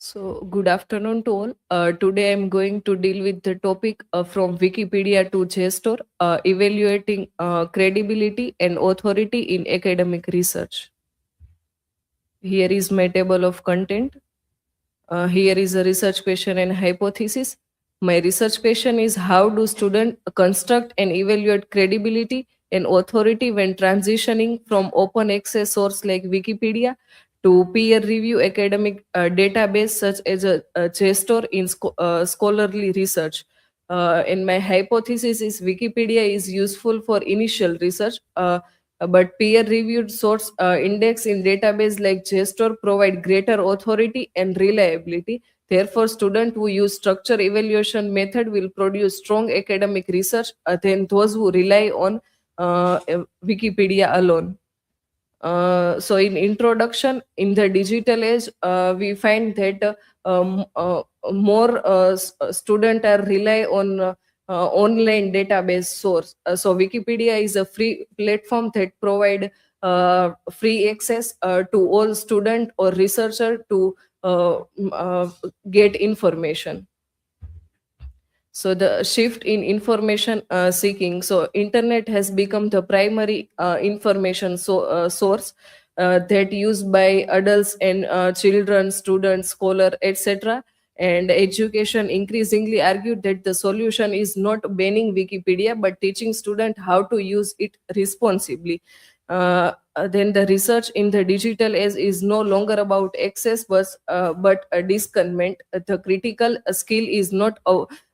So, good afternoon to all. Today, I'm going to deal with the topic from Wikipedia to JSTOR, evaluating credibility and authority in academic research. Here is my table of content. Here is a research question and hypothesis. My research question is, how do students construct and evaluate credibility and authority when transitioning from open access source like Wikipedia to peer review academic database such as a JSTOR in scholarly research. And my hypothesis is Wikipedia is useful for initial research, but peer-reviewed source index in database like JSTOR provide greater authority and reliability. Therefore, students who use structure evaluation method will produce strong academic research than those who rely on Wikipedia alone. So in introduction, in the digital age, we find that more student are rely on online database source. So Wikipedia is a free platform that provide free access to all student or researcher to get information. So the shift in information seeking, so internet has become the primary information source that used by adults and children, students, scholar, etc. And education increasingly argued that the solution is not banning Wikipedia but teaching students how to use it responsibly. Then the research in the digital age is no longer about access but a discernment. The critical skill is not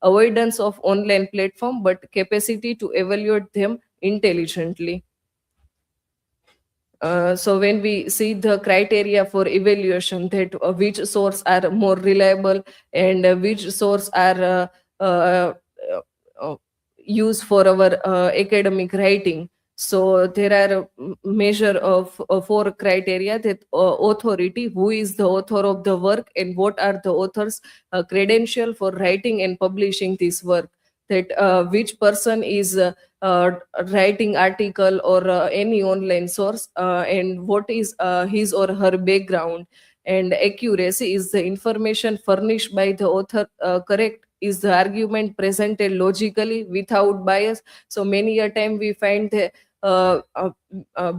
avoidance of online platform but capacity to evaluate them intelligently. So when we see the criteria for evaluation, that which source are more reliable and which source are uh, uh, used for our academic writing. So there are measure of four criteria: that authority, who is the author of the work and what are the author's credential for writing and publishing this work; that which person is uh, writing article or any online source, and what is his or her background; and accuracy, is the information furnished by the author correct, is the argument presented logically without bias. So many a time we find the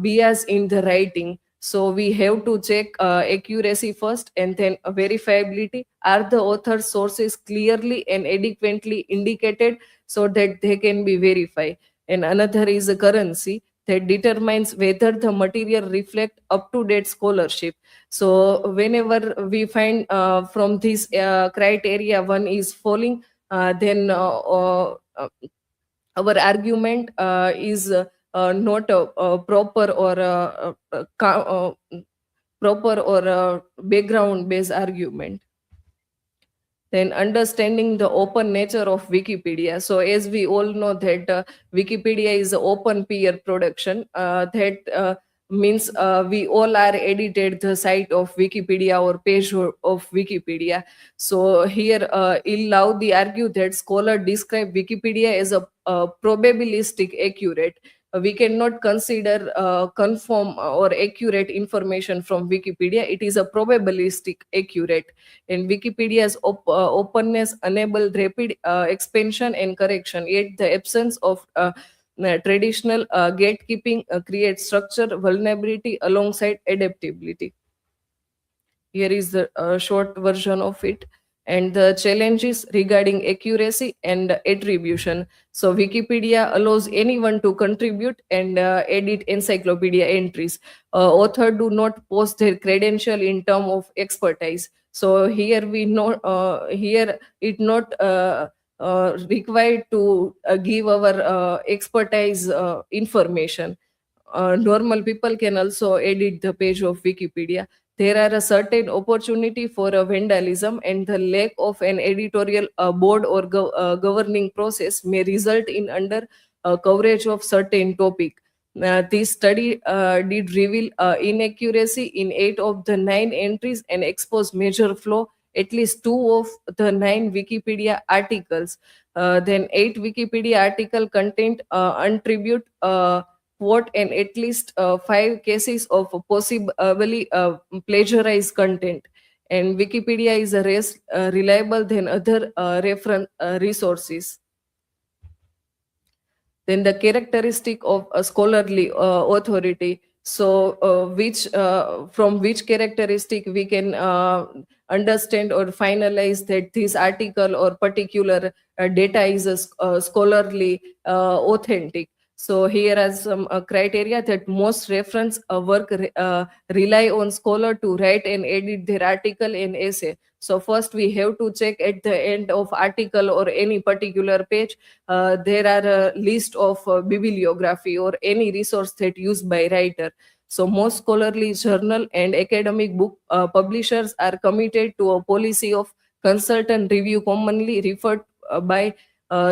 bias in the writing, so we have to check accuracy first and then verifiability. Are the author sources clearly and adequately indicated so that they can be verified? And another is a currency that determines whether the material reflect up to date scholarship. So whenever we find from this criteria one is falling, then our argument is not a proper or proper or background based argument. Then understanding the open nature of Wikipedia. So as we all know that Wikipedia is an open peer production, that means we all are edited the site of Wikipedia or page of Wikipedia. So here Illaudi argue that scholar describe Wikipedia as a probabilistic accurate. We cannot consider confirm or accurate information from Wikipedia. It is a probabilistic accurate, and Wikipedia's openness enable rapid expansion and correction, yet the absence of traditional gatekeeping creates structure vulnerability alongside adaptability. Here is the short version of it. And the challenges regarding accuracy and attribution. So Wikipedia allows anyone to contribute and edit encyclopedia entries. Author do not post their credential in term of expertise. So here we know, here it not required to give our expertise information. Normal people can also edit the page of Wikipedia. There are a certain opportunity for a vandalism, and the lack of an editorial board or governing process may result in under coverage of certain topic. This study did reveal inaccuracy in 8 of the 9 entries and expose major flaw at least 2 of the 9 Wikipedia articles. Then 8 Wikipedia article content attribute quote and at least 5 cases of possibly plagiarized content. and Wikipedia is reliable than other reference resources. Then the characteristic of a scholarly authority. So which from which characteristic we can understand or finalize that this article or particular data is scholarly authentic. So here are some criteria that most reference work rely on scholar to write and edit their article and essay. So first we have to check at the end of article or any particular page, there are a list of bibliography or any resource that used by writer. So most scholarly journal and academic book publishers are committed to a policy of consultant review, commonly referred by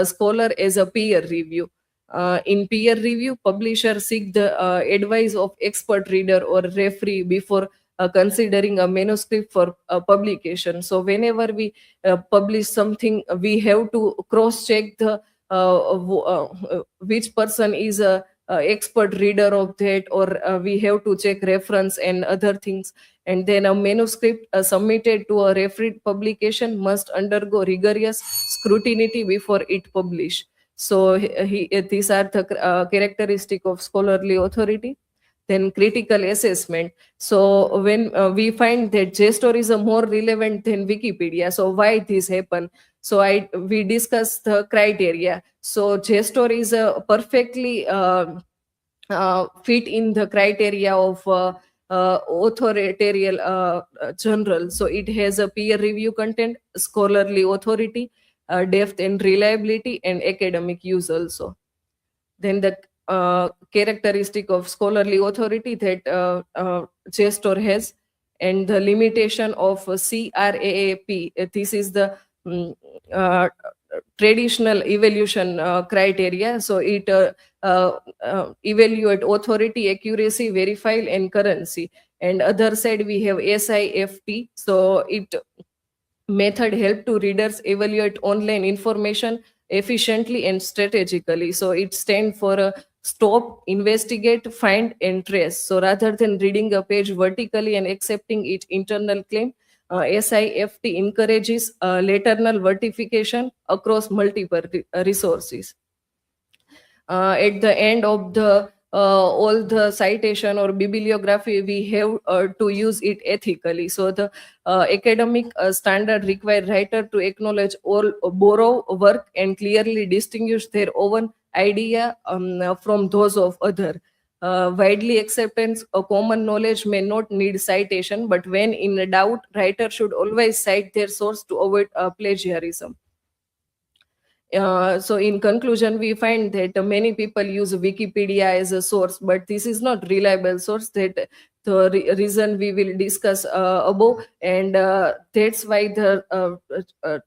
scholar as a peer review. In peer review, publishers seek the advice of expert reader or referee before considering a manuscript for publication. So whenever we publish something, we have to cross check the which person is a expert reader of that, or we have to check reference and other things. And then a manuscript submitted to a refereed publication must undergo rigorous scrutiny before it published. So these are the characteristic of scholarly authority. Then critical assessment. So when we find that JSTOR is a more relevant than Wikipedia, so why this happen? So we discuss the criteria. So JSTOR is a perfectly fit in the criteria of authoritarian journal. So it has a peer review content, scholarly authority, depth and reliability, and academic use also. Then the characteristic of scholarly authority that JSTOR has, and the limitation of CRAAP. This is the mm, uh, traditional evaluation criteria. So it evaluate authority, accuracy, verify, and currency. And other side we have SIFT. So it method help to readers evaluate online information efficiently and strategically. So it stands for a stop, investigate, find, and trace. So rather than reading a page vertically and accepting its internal claim, SIFT encourages lateral verification across multiple resources. At the end of the all the citation or bibliography, we have to use it ethically. So the academic standard require writer to acknowledge all borrow work and clearly distinguish their own idea from those of other. Widely acceptance or common knowledge may not need citation, but when in doubt, writer should always cite their source to avoid plagiarism. So in conclusion, we find that many people use Wikipedia as a source, but this is not reliable source. That the reason we will discuss above, and that's why the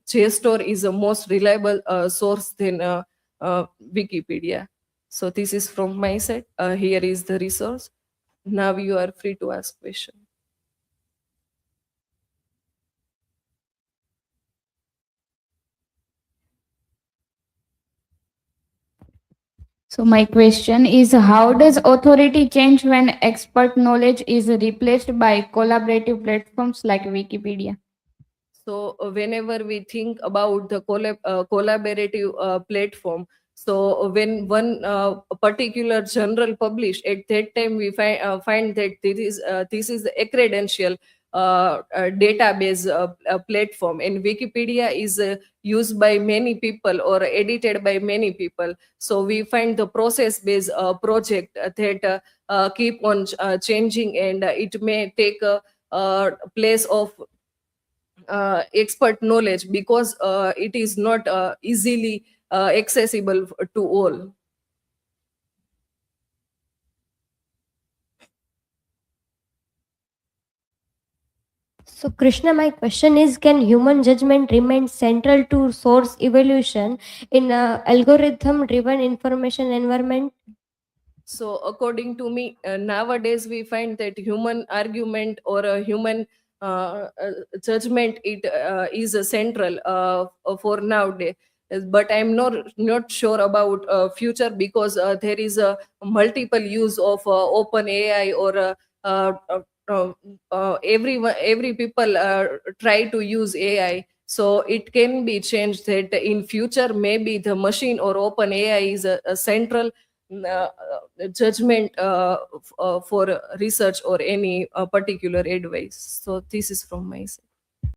JSTOR is a most reliable source than Wikipedia. So this is from my side. Here is the resource. Now you are free to ask question. So my question is, how does authority change when expert knowledge is replaced by collaborative platforms like Wikipedia? So whenever we think about the collaborative platform, so when a particular journal published, at that time we find that this is a credential database platform, and Wikipedia is used by many people or edited by many people. So we find the process based project that keep on changing, and it may take a place of expert knowledge, because it is not easily accessible to all. So, Krishna, my question is, can human judgment remain central to source evaluation in a algorithm driven information environment? So according to me, nowadays we find that human argument or a human judgment, it is a central for nowadays. But I'm not sure about future, because there is a multiple use of open AI or every people try to use AI, so it can be changed that in future maybe the machine or open AI is a central judgment for research or any particular advice. So this is from my side.